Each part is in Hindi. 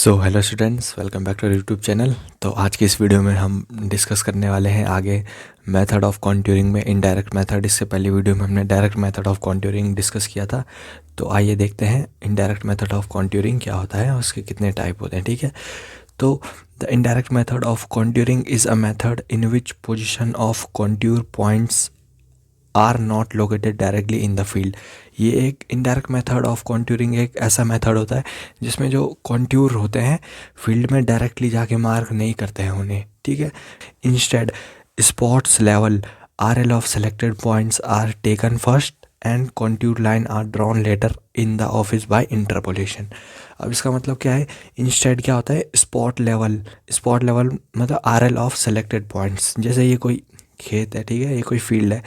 So hello students, welcome back to YouTube channel. तो आज की इस वीडियो में हम डिस्कस करने वाले हैं आगे मेथड ऑफ कॉन्टूरिंग में इनडायरेक्ट मेथड। इससे पहले वीडियो में हमने direct method of contouring discuss किया था। तो आइए देखते हैं इनडायरेक्ट मेथड ऑफ कॉन्टूरिंग क्या होता है और उसके कितने टाइप होते हैं। ठीक है, तो the indirect method of contouring is a method in which position of contour points are not located directly in the field. ये एक इनडायरेक्ट मेथड ऑफ कॉन्टूरिंग एक ऐसा मेथड होता है जिसमें जो कॉन्टूर होते हैं फील्ड में डायरेक्टली जाके मार्क नहीं करते हैं उन्हें। ठीक है, instead spots level RL of selected points are taken first and contour line are drawn later in the office by interpolation. अब इसका मतलब क्या है? इंस्टेड क्या होता है? स्पॉट लेवल मतलब RL ऑफ सेलेक्टेड पॉइंट्स। जैसे ये कोई खेत है, ठीक है, ये कोई फील्ड है,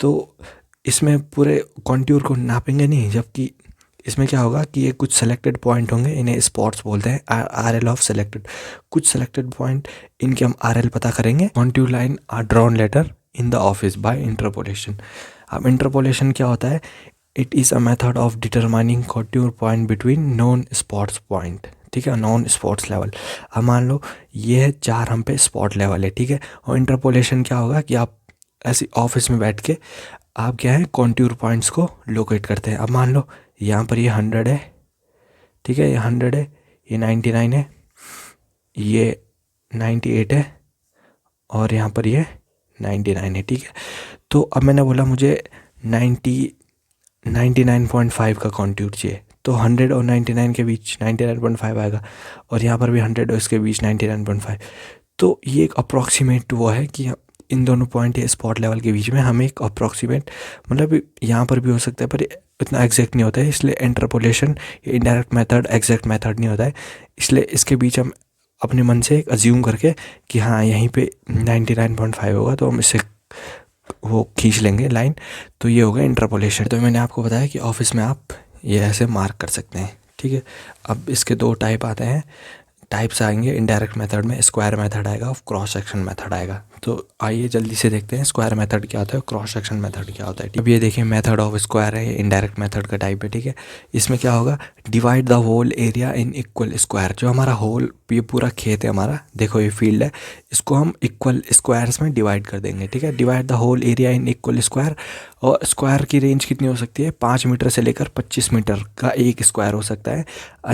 तो इसमें पूरे कॉन्टूर को नापेंगे नहीं, जबकि इसमें क्या होगा कि ये कुछ सेलेक्टेड पॉइंट होंगे, इन्हें स्पॉट्स बोलते हैं। RL ऑफ सेलेक्टेड, कुछ सेलेक्टेड पॉइंट, इनके हम RL पता करेंगे। Contour line are drawn later in the office by interpolation. अब इंटरपोलेशन क्या होता है? It is a method of determining contour point between non spots point. ठीक है, नॉन स्पॉट्स लेवल। अब मान लो ये है 4 हम पे स्पॉट लेवल है, ठीक है, और इंटरपोलेशन क्या होगा कि आप ऐसी ऑफिस में बैठ के आप क्या है कॉन्टूर पॉइंट्स को लोकेट करते हैं। अब मान लो यहाँ पर ये 100 है, ठीक है, ये 100 है, ये 99 है, ये 98 है और यहाँ पर ये 99 है। ठीक है, तो अब मैंने बोला मुझे 99.5 का कॉन्टूर चाहिए, तो 100 और 99 के बीच 99.5 आएगा, और यहाँ पर भी 100 और इसके बीच 99.5। तो ये एक अप्रॉक्सीमेट वो है कि इन दोनों पॉइंट या स्पॉट लेवल के बीच में हमें एक अप्रॉक्सीमेट, मतलब यहाँ पर भी हो सकता है पर इतना एग्जैक्ट नहीं होता है, इसलिए इंटरपोलेशन या इनडायरेक्ट मेथड एग्जैक्ट मेथड नहीं होता है। इसलिए इसके बीच हम अपने मन से एक अज्यूम करके कि हाँ यहीं पे 99.5 होगा, तो हम इससे वो खींच लेंगे लाइन, तो ये होगा इंटरपोलेशन। तो मैंने आपको बताया कि ऑफिस में आप ये ऐसे मार्क कर सकते हैं। ठीक है, अब इसके 2 टाइप आते हैं, टाइप्स आएंगे इनडायरेक्ट मेथड में। स्क्वायर मेथड आएगा और क्रॉस सेक्शन मेथड आएगा। तो आइए जल्दी से देखते हैं स्क्वायर मेथड क्या होता है, क्रॉस सेक्शन मेथड क्या होता है। अब ये देखिए मेथड ऑफ स्क्वायर है, ये इनडायरेक्ट मेथड का टाइप है। ठीक है, इसमें क्या होगा? Divide the whole area in equal square. जो हमारा होल, ये पूरा खेत है हमारा, देखो ये फील्ड है, इसको हम इक्वल स्क्वायर्स में डिवाइड कर देंगे। ठीक है, divide the whole area in equal square. और स्क्वायर की रेंज कितनी हो सकती है? 5 मीटर से लेकर 25 मीटर का एक स्क्वायर हो सकता है।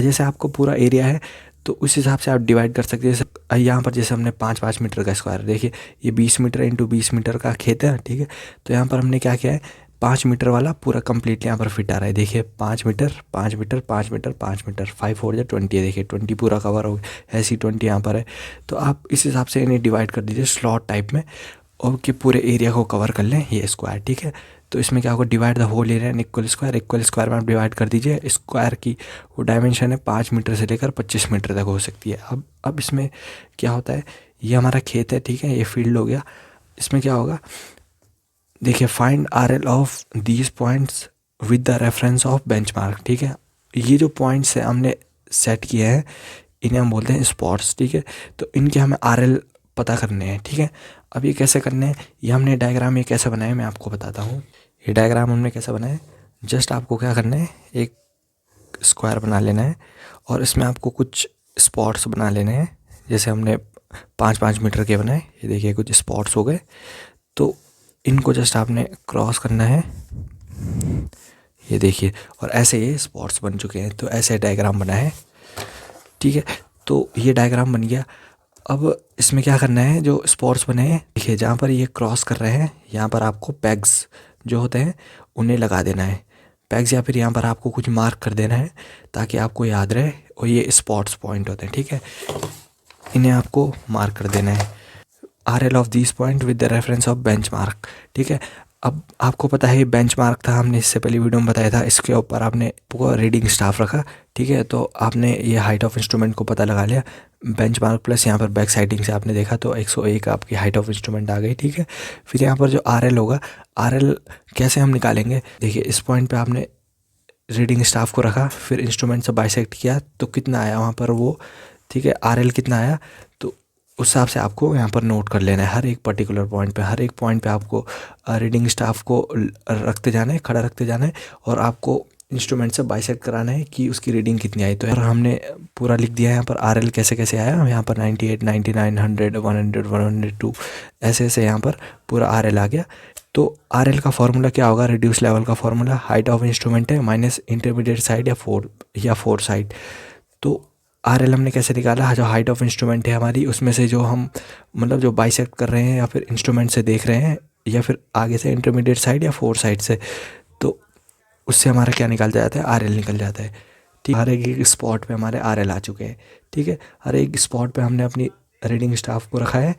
जैसे आपको पूरा एरिया है तो उस हिसाब से आप डिवाइड कर सकते हैं। जैसे यहाँ पर जैसे हमने 5-5 मीटर का स्क्वायर, देखिए ये 20 मीटर इंटू 20 मीटर का खेत है। ठीक है, तो यहाँ पर हमने क्या किया है, 5 मीटर वाला पूरा कंप्लीट यहाँ पर फिट आ रहा है। देखिए 5 मीटर 5 मीटर 5 मीटर 5 मीटर 5 4 या 20 है, देखिए 20 पूरा कवर हो गया, ऐसी 20 यहाँ पर है। तो आप इस हिसाब से इन्हें डिवाइड कर दीजिए स्लॉट टाइप में, और कि पूरे एरिया को कवर कर लें ये स्क्वायर। ठीक है, तो इसमें क्या होगा? Divide the whole area in equal square में आप डिवाइड कर दीजिए। स्क्वायर की वो डायमेंशन है 5 मीटर से लेकर 25 मीटर तक हो सकती है। अब इसमें क्या होता है, ये हमारा खेत है, ठीक है, ये फील्ड हो गया। इसमें क्या होगा? देखिए find RL of these points with the reference of benchmark. ठीक है, ये जो पॉइंट्स है हमने सेट किए हैं, इन्हें हम बोलते हैं स्पॉट्स। ठीक है, तो इनके हमें RL पता करने हैं। ठीक है, अब ये कैसे करने हैं, ये हमने डायग्राम ये कैसे बनाया मैं आपको बताता हूँ। ये डायग्राम हमने कैसे बनाया है, जस्ट आपको क्या करना है, एक स्क्वायर बना लेना है और इसमें आपको कुछ स्पॉट्स बना लेने हैं। जैसे हमने 5-5 मीटर के बनाए, ये देखिए कुछ स्पॉट्स हो गए, तो इनको जस्ट आपने क्रॉस करना है, ये देखिए, और ऐसे ये स्पॉट्स बन चुके हैं। तो ऐसे डायग्राम बना है। ठीक है, तो ये डायग्राम बन गया। अब इसमें क्या करना है, जो स्पॉट्स बने हैं, देखिए जहाँ पर ये क्रॉस कर रहे हैं, यहाँ पर आपको पैग्स जो होते हैं उन्हें लगा देना है, पैग्स, या फिर यहाँ पर आपको कुछ मार्क कर देना है ताकि आपको याद रहे, और ये स्पॉट्स पॉइंट होते हैं। ठीक है, इन्हें आपको मार्क कर देना है, RL of this point with the reference of benchmark. ठीक है, अब आपको पता है ये बेंचमार्क था, हमने इससे पहले वीडियो में बताया था, इसके ऊपर आपने रीडिंग स्टाफ रखा। ठीक है, तो आपने ये हाइट ऑफ इंस्ट्रूमेंट को पता लगा लिया, बेंचमार्क प्लस यहाँ पर बैक साइडिंग से आपने देखा तो 101 आपकी हाइट ऑफ इंस्ट्रूमेंट आ गई। ठीक है, फिर यहाँ पर जो RL होगा, RL कैसे हम निकालेंगे? देखिए इस पॉइंट पे आपने रीडिंग स्टाफ को रखा, फिर इंस्ट्रूमेंट से बाइसेक्ट किया, तो कितना आया वहाँ पर वो, ठीक है, RL कितना आया, तो उस हिसाब से आपको यहाँ पर नोट कर लेना है। हर एक पर्टिकुलर पॉइंट पे, हर एक पॉइंट पे आपको रीडिंग स्टाफ को रखते जाना है, खड़ा रखते जाना है, और आपको इंस्ट्रूमेंट से बाइसेक्ट कराना है कि उसकी रीडिंग कितनी आई। तो यार हमने पूरा लिख दिया है यहाँ पर आर एल कैसे कैसे आया, यहाँ पर 98, 99, 100, 100, 102 ऐसे ऐसे यहाँ पर पूरा आर एल आ गया। तो आर एल का फॉर्मूला क्या होगा, रिड्यूस लेवल का फॉर्मूला हाइट ऑफ इंस्ट्रूमेंट है माइनस इंटरमीडिएट साइड या फोर साइड। तो आर एल हमने कैसे निकाला, जो हाइट ऑफ इंस्ट्रूमेंट है हमारी उसमें से जो हम मतलब जो बाइसेक्ट कर रहे हैं या फिर इंस्ट्रूमेंट से देख रहे हैं या फिर आगे से इंटरमीडिएट साइड या फोर साइड से, तो उससे हमारा क्या निकल जाता है, आर एल निकल जाता है। ठीक, हर एक स्पॉट पे हमारे आर एल आ चुके हैं। ठीक है, हर एक स्पॉट पे हमने अपनी रीडिंग स्टाफ को रखा है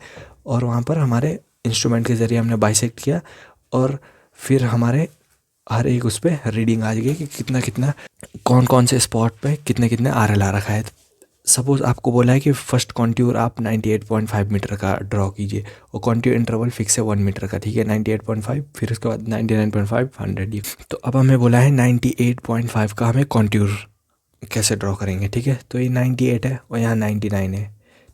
और वहाँ पर हमारे इंस्ट्रूमेंट के ज़रिए हमने बाइसेक्ट किया और फिर हमारे हर एक उस पर रीडिंग आ गई कि कितना कितना कौन कौन से स्पॉट पे कितने कितने आर एल आ रखा है। सपोज़ आपको बोला है कि फ़र्स्ट कॉन्ट्यूर आप 98.5 मीटर का ड्रॉ कीजिए और कॉन्ट्यूर इंटरवल फिक्स है 1 मीटर का। ठीक है, 98.5 फिर उसके बाद 99.5, 100 ये। तो अब हमें बोला है 98.5 का हमें कॉन्ट्यूर कैसे ड्रॉ करेंगे। ठीक है, तो ये 98 है और यहाँ 99 है।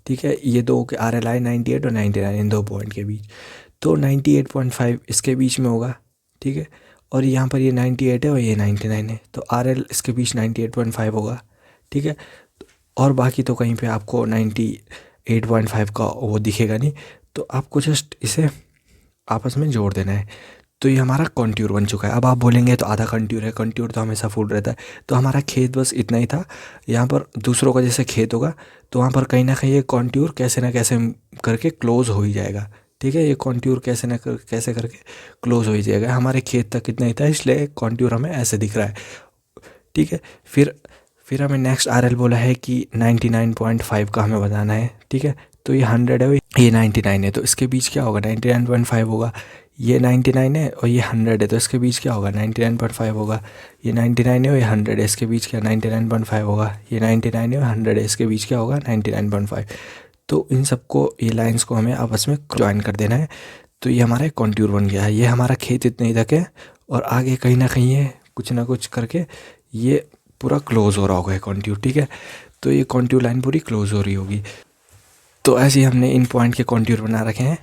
ठीक है, ये दो के आर एल आई 98 और 99 इन दो पॉइंट के बीच, तो 98.5 इसके बीच में होगा। ठीक है, और यहाँ पर ये 98 है और ये 99 है, तो आर एल इसके बीच 98.5 होगा। ठीक है, और बाकी तो कहीं पे आपको 98.5 का वो दिखेगा नहीं, तो आपको जस्ट इसे आपस में जोड़ देना है। तो ये हमारा कॉन्ट्यूर बन चुका है। अब आप बोलेंगे तो आधा कॉन्ट्यूर है, कॉन्ट्यूर तो हमेशा फुल रहता है। तो हमारा खेत बस इतना ही था। यहाँ पर दूसरों का जैसे खेत होगा तो वहाँ पर कहीं ना कहीं ये कॉन्ट्यूर कैसे ना कैसे करके क्लोज हो ही जाएगा। ठीक है, ये कॉन्ट्यूर कैसे करके क्लोज हो ही जाएगा। हमारे खेत तक इतना ही था, इसलिए कॉन्ट्यूर हमें ऐसे दिख रहा है। ठीक है, फिर हमें नेक्स्ट आर एल बोला है कि 99.5 का हमें बताना है। ठीक है, तो ये 100 है, ये 99 है, तो इसके बीच क्या होगा, 99.5 होगा। ये 99 है और ये 100 है, तो इसके बीच क्या होगा, 99.5 होगा। ये 99 है और ये 100 है, इसके बीच क्या 99.5 होगा। ये 99 है और 100 है, इसके बीच क्या होगा 99.5। तो इन सबको, ये लाइंस को हमें आपस में ज्वाइन कर देना है। तो ये हमारा कॉन्ट्यूर बन गया है। ये हमारा खेत इतने ही तक है और आगे कहीं ना कहीं ये कुछ ना कुछ करके ये पूरा क्लोज हो रहा होगा ये कॉन्ट्यूर। ठीक है, तो ये कॉन्ट्यूर लाइन पूरी क्लोज हो रही होगी। तो ऐसे ही हमने इन पॉइंट के कॉन्ट्यूर बना रखे हैं।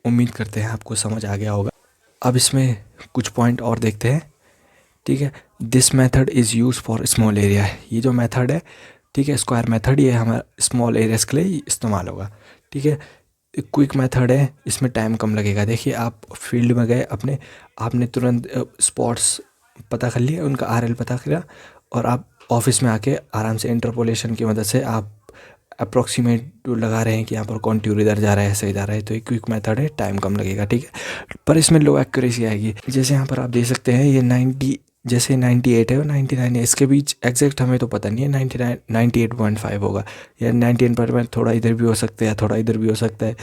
उम्मीद करते हैं आपको समझ आ गया होगा। अब इसमें कुछ पॉइंट और देखते हैं। ठीक है, this method is use for small area. ये जो मेथड है, ठीक है, स्क्वायर मेथड, ये हमारा स्मॉल एरियाज़ के लिए इस्तेमाल होगा। ठीक है, क्विक मेथड है, इसमें टाइम कम लगेगा। देखिए, आप फील्ड में गए, आपने तुरंत स्पॉट्स पता कर लिए, उनका आर एल पता किया और आप ऑफिस में आके आराम से इंटरपोलेशन की मदद से आप अप्रॉक्सीमेट लगा रहे हैं कि यहाँ पर कॉन्ट्यूर इधर जा रहा है, ऐसे जा रहा है। तो ये क्विक मेथड है, टाइम कम लगेगा। ठीक है, पर इसमें लो एक्यूरेसी आएगी। जैसे यहाँ पर आप देख सकते हैं, ये 90 जैसे 98 है और 99 है, इसके बीच एग्जैक्ट हमें तो पता नहीं है, 99 98.5 होगा या 98.5, थोड़ा इधर भी हो सकता है, थोड़ा इधर भी हो सकता है।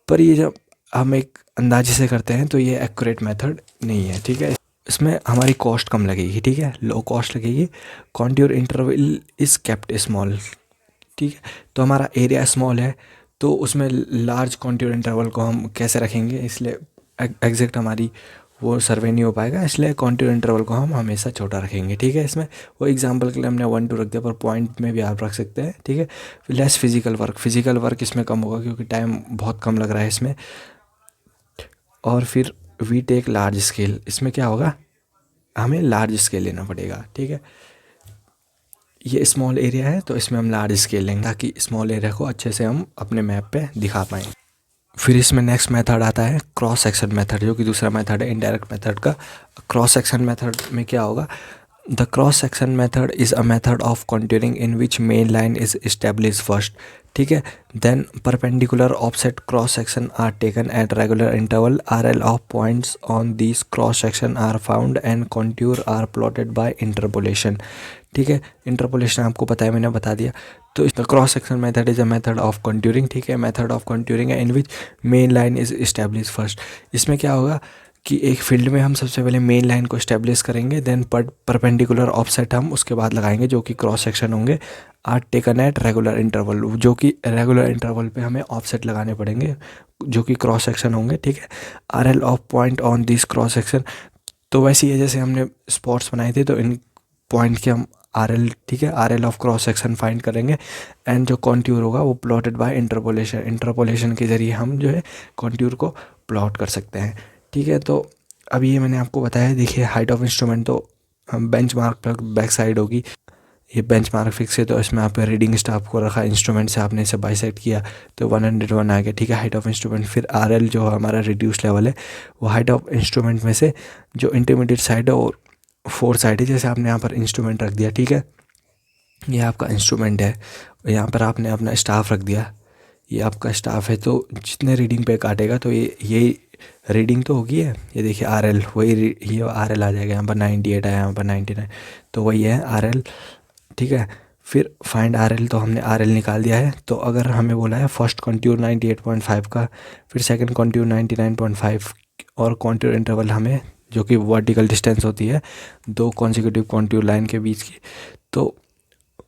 पर ये जब हम एक अंदाजे से करते हैं तो ये एक्यूरेट मेथड नहीं है। ठीक है, इसमें हमारी कॉस्ट कम लगेगी। ठीक है, लो कॉस्ट लगेगी। Contour interval is kept small. ठीक है, तो हमारा एरिया स्मॉल है, तो उसमें लार्ज कॉन्ट्यूर इंटरवल को हम कैसे रखेंगे, इसलिए एग्जैक्ट हमारी वो सर्वे नहीं हो पाएगा, इसलिए कॉन्ट्यूर इंटरवल को हम हमेशा छोटा रखेंगे। ठीक है, इसमें वो एग्जांपल के लिए हमने 1 2 रख दिया, पर पॉइंट में भी आप रख सकते हैं। ठीक है, लेस फिजिकल वर्क इसमें कम होगा क्योंकि टाइम बहुत कम लग रहा है इसमें। और फिर वी टेक लार्ज स्केल, इसमें क्या होगा, हमें लार्ज स्केल लेना पड़ेगा। ठीक है, ये स्मॉल एरिया है तो इसमें हम लार्ज स्केल लेंगे ताकि स्मॉल एरिया को अच्छे से हम अपने मैप पे दिखा पाएँ। फिर इसमें नेक्स्ट मेथड आता है क्रॉस सेक्शन मेथड, जो कि दूसरा मेथड है इनडायरेक्ट मेथड का। क्रॉस सेक्शन मेथड में क्या होगा, the cross section method is a method of contouring in which main line is establish first. ठीक है, then perpendicular offset cross section are taken at regular interval, R L of points on this cross section are found and contour are plotted by interpolation. ठीक है, इंटरपोलेशन आपको पता है, मैंने बता दिया। तो the cross section method is a method of contouring. ठीक है, मेथड ऑफ कॉन्ट्यूरिंग है in which main line is establish first. इसमें क्या होगा कि एक फील्ड में हम सबसे पहले मेन लाइन को इस्टेब्लिश करेंगे, देन परपेंडिकुलर ऑफसेट हम उसके बाद लगाएंगे जो कि क्रॉस सेक्शन होंगे, are taken at regular interval, जो कि रेगुलर इंटरवल पे हमें ऑफसेट लगाने पड़ेंगे जो कि क्रॉस सेक्शन होंगे। ठीक है, are L of point on this cross section. तो वैसे ही जैसे हमने स्पॉट्स बनाए थे, तो इन पॉइंट के हम आर एल, ठीक है, are L of cross section find करेंगे एंड जो कॉन्ट्यूर होगा वो प्लॉटेड बाय इंटरपोलेशन के ज़रिए हम जो है कॉन्ट्यूर को प्लॉट कर सकते हैं। ठीक है, तो अब ये मैंने आपको बताया। देखिए, हाइट ऑफ इंस्ट्रूमेंट तो बेंचमार्क पर बैक साइड होगी, ये बेंचमार्क फिक्स है, तो इसमें आप रीडिंग स्टाफ को रखा, इंस्ट्रूमेंट से आपने इसे बाइसेक्ट किया तो 101 आ गया, ठीक है, हाइट ऑफ इंस्ट्रूमेंट। फिर RL जो हमारा रिड्यूस लेवल है वो हाइट ऑफ इंस्ट्रूमेंट में से जो इंटरमीडिएट साइड है और 4 साइड है, जैसे आपने यहाँ पर इंस्ट्रूमेंट रख दिया, ठीक है, ये आपका इंस्ट्रूमेंट है, यहाँ पर आपने अपना स्टाफ रख दिया, ये आपका स्टाफ है, तो जितने रीडिंग पे काटेगा तो ये रीडिंग तो होगी है, ये देखिए RL वही ये RL आ जाएगा, यहाँ पर 98 है, यहाँ पर 99, तो वही है RL, ठीक है। फिर फाइंड RL, तो हमने RL निकाल दिया है। तो अगर हमें बोला है फर्स्ट कॉन्ट्यूर 98.5 का, फिर सेकंड कॉन्ट्यूर 99.5 और कॉन्ट्यूर इंटरवल हमें जो कि वर्टिकल डिस्टेंस होती है 2 कॉन्सिक्यूटिव कॉन्ट्यूर लाइन के बीच की, तो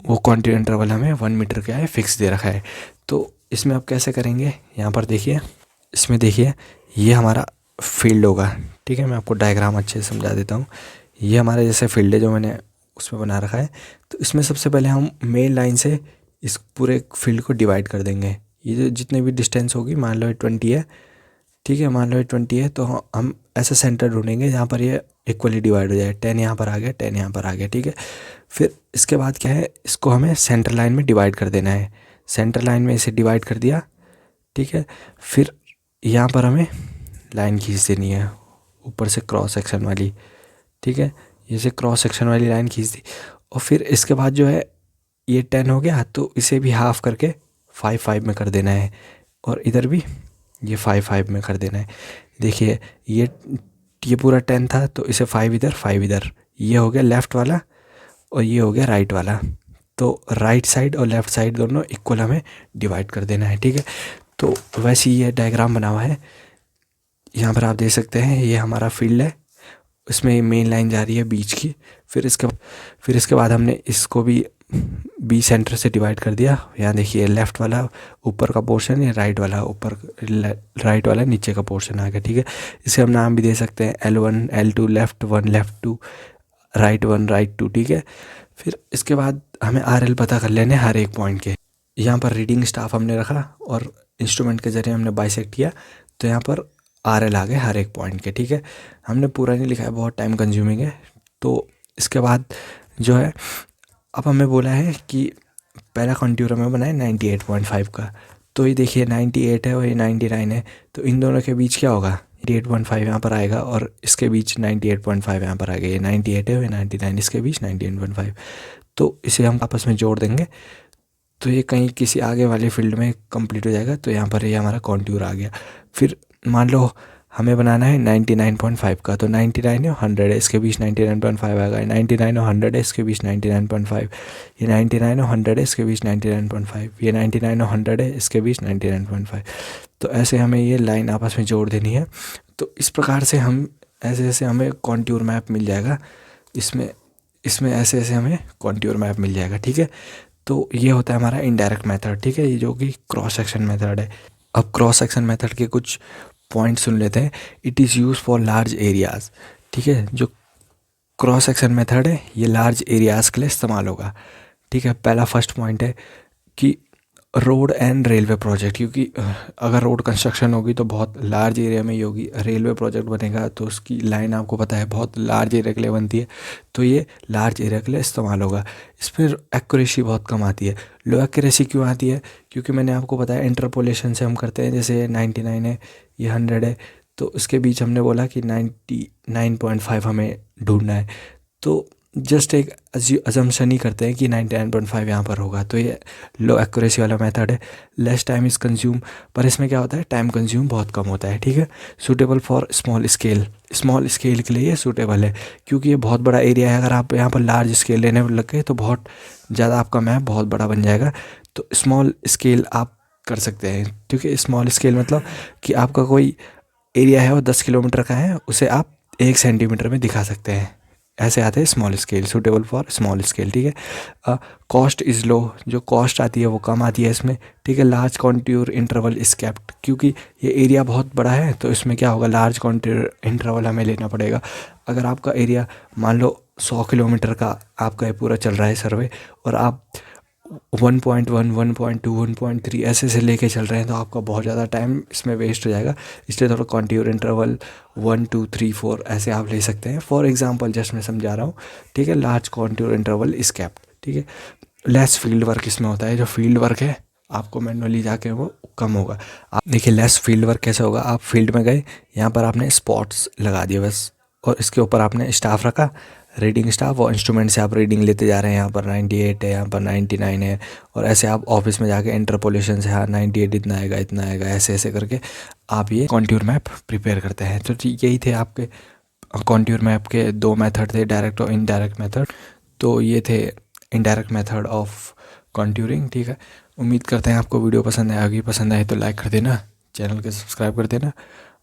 वो कॉन्ट्यूर इंटरवल हमें 1 मीटर का है, फिक्स दे रखा है। तो इसमें आप कैसे करेंगे, यहाँ पर देखिए, इसमें देखिए ये हमारा फील्ड होगा, ठीक है, मैं आपको डायग्राम अच्छे से समझा देता हूँ। ये हमारा जैसे फील्ड है जो मैंने उसमें बना रखा है, तो इसमें सबसे पहले हम मेन लाइन से इस पूरे फील्ड को डिवाइड कर देंगे। ये जो जितने भी डिस्टेंस होगी, मान लो 20 है, ठीक है, मान लो 20 है, तो हम ऐसा सेंटर ढूंढेंगे जहाँ पर ये इक्वली डिवाइड हो जाए, 10 यहाँ पर आ गया, 10 यहाँ पर आ गया, ठीक है। फिर इसके बाद क्या है, इसको हमें सेंटर लाइन में डिवाइड कर देना है, सेंटर लाइन में इसे डिवाइड कर दिया, ठीक है। फिर यहाँ पर हमें लाइन खींच देनी है ऊपर से क्रॉस सेक्शन वाली, ठीक है, जैसे क्रॉस सेक्शन वाली लाइन खींच दी। और फिर इसके बाद जो है ये 10 हो गया, तो इसे भी हाफ करके 5 में कर देना है, और इधर भी ये 5 में कर देना है। देखिए ये पूरा 10 था, तो इसे 5 इधर 5 इधर, ये हो गया लेफ़्ट वाला और ये हो गया राइट वाला, तो राइट साइड और लेफ़्ट साइड दोनों इक्वल हमें डिवाइड कर देना है, ठीक है। तो वैसे ही ये डायग्राम बना हुआ है, यहाँ पर आप देख सकते हैं, ये हमारा फील्ड है, इसमें मेन लाइन जा रही है बीच की। फिर इसके बाद हमने इसको भी बी सेंटर से डिवाइड कर दिया। यहाँ देखिए लेफ़्ट वाला ऊपर का पोर्शन है, राइट वाला ऊपर, राइट वाला नीचे का पोर्शन आ गया, ठीक है। इसे हम नाम भी दे सकते हैं L1 L2, left 1 left 2, right 1 right 2, ठीक है। फिर इसके बाद हमें RL पता कर लेने हर एक पॉइंट के। यहाँ पर रीडिंग स्टाफ हमने रखा और इंस्ट्रूमेंट के ज़रिए हमने बाइसेक्ट किया, तो यहाँ पर RL आ गए हर एक पॉइंट के, ठीक है। हमने पूरा नहीं लिखा है, बहुत टाइम कंज्यूमिंग है। तो इसके बाद जो है, अब हमें बोला है कि पहला कॉन्ट्यूर हमें बनाए 98.5 का, तो ये देखिए 98 है और ये 99 है, तो इन दोनों के बीच क्या होगा, 98.5 यहाँ पर आएगा और इसके बीच 98.5 यहाँ पर आ गया, ये 98 है और 99, इसके बीच 98.5, तो इसे हम आपस में जोड़ देंगे, तो ये कहीं किसी आगे वाले फील्ड में कंप्लीट हो जाएगा। तो यहाँ पर ये हमारा कॉन्ट्यूर आ गया। फिर मान लो हमें बनाना है 99.5 का, तो 99 है 100 है, इसके बीच 99.5 आएगा, 99 और 100 है, इसके बीच 99.5, ये 99 और 100 है, इसके बीच 99.5, ये 99 और 100 है, इसके बीच 99.5। तो ऐसे हमें ये लाइन आपस में जोड़ देनी है। तो इस प्रकार से हम ऐसे हमें कॉन्ट्यूर मैप मिल जाएगा, इसमें ऐसे हमें कॉन्ट्यूर मैप मिल जाएगा, ठीक है। तो ये होता है हमारा इनडायरेक्ट मेथड, ठीक है, ये जो कि क्रॉस सेक्शन मेथड है। अब क्रॉस सेक्शन मेथड के कुछ पॉइंट सुन लेते हैं। It is use for large areas, ठीक है, जो क्रॉस सेक्शन मेथड है ये लार्ज एरियाज़ के लिए इस्तेमाल होगा, ठीक है। पहला फर्स्ट पॉइंट है कि रोड एंड रेलवे प्रोजेक्ट, क्योंकि अगर रोड कंस्ट्रक्शन होगी तो बहुत लार्ज एरिया में ही होगी, रेलवे प्रोजेक्ट बनेगा तो उसकी लाइन आपको पता है बहुत लार्ज एरिया के लिए बनती है, तो ये लार्ज एरिया के लिए इस्तेमाल होगा। इसमें एक्यूरेसी बहुत कम आती है। लो एक्यूरेसी क्यों आती है, क्योंकि मैंने आपको बताया इंटरपोलेशन से हम करते हैं, जैसे 99 है, ये 100 है, तो इसके बीच हमने बोला कि 99.5 हमें ढूंढना है, तो जस्ट एक अजम्पशन ही करते हैं कि 99.5 यहाँ पर होगा, तो ये लो एक्यूरेसी वाला मेथड है। लेस टाइम इज़ कंज्यूम, पर इसमें क्या होता है, टाइम कंज्यूम बहुत कम होता है, ठीक है। सूटेबल फॉर स्मॉल स्केल के लिए ये सूटेबल है, क्योंकि ये बहुत बड़ा एरिया है। अगर आप यहाँ पर लार्ज स्केल लेने लग गए तो बहुत ज़्यादा आपका मैप बहुत बड़ा बन जाएगा, तो स्मॉल स्केल आप कर सकते हैं, क्योंकि स्मॉल स्केल मतलब कि आपका कोई एरिया है वो 10 किलोमीटर का है, उसे आप 1 सेंटीमीटर में दिखा सकते हैं, ऐसे आते हैं small scale, suitable for small scale, ठीक है। कॉस्ट इज़ लो, जो कॉस्ट आती है वो कम आती है इसमें, ठीक है। Large contour interval is kept, क्योंकि ये एरिया बहुत बड़ा है तो इसमें क्या होगा, लार्ज कॉन्ट्यूर इंटरवल हमें लेना पड़ेगा। अगर आपका एरिया मान लो 100 किलोमीटर का आपका ये पूरा चल रहा है सर्वे, और आप 1.1 1.2 1.3 ऐसे से लेके चल रहे हैं, तो आपका बहुत ज़्यादा टाइम इसमें वेस्ट हो जाएगा। इसलिए थोड़ा कॉन्ट्योर इंटरवल 1 2 3 4 ऐसे आप ले सकते हैं। फॉर एग्जांपल जस्ट मैं समझा रहा हूँ, ठीक है। Large contour interval is capped, ठीक है। लेस फील्ड वर्क इसमें होता है, जो फील्ड वर्क है आपको मैनुअली जाके वो कम होगा। आप देखिए लेस फील्ड वर्क कैसे होगा, आप फील्ड में गए, यहाँ पर आपने स्पॉट्स लगा दिए बस, और इसके ऊपर आपने स्टाफ रखा, रीडिंग स्टाफ, और इंस्ट्रूमेंट से आप रीडिंग लेते जा रहे हैं। यहाँ पर 98 है, यहाँ पर 99 है, और ऐसे आप ऑफिस में जाके इंटरपोलेशन से हाँ 98 इतना आएगा इतना आएगा, ऐसे ऐसे करके आप ये कॉन्ट्योर मैप प्रिपेयर करते हैं। तो यही थे आपके कॉन्ट्योर मैप के दो मेथड थे, डायरेक्ट और इनडायरेक्ट मेथड। तो ये थे इनडायरेक्ट मेथड ऑफ कॉन्ट्यूरिंग, ठीक है। उम्मीद करते हैं आपको वीडियो पसंद आएगी। पसंद आए तो लाइक कर देना, चैनल को सब्सक्राइब कर देना,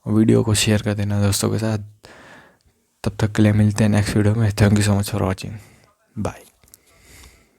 वीडियो को शेयर कर देना दोस्तों के साथ। तब तक के लिए मिलते हैं नेक्स्ट वीडियो में। Thank you so much for watching, bye.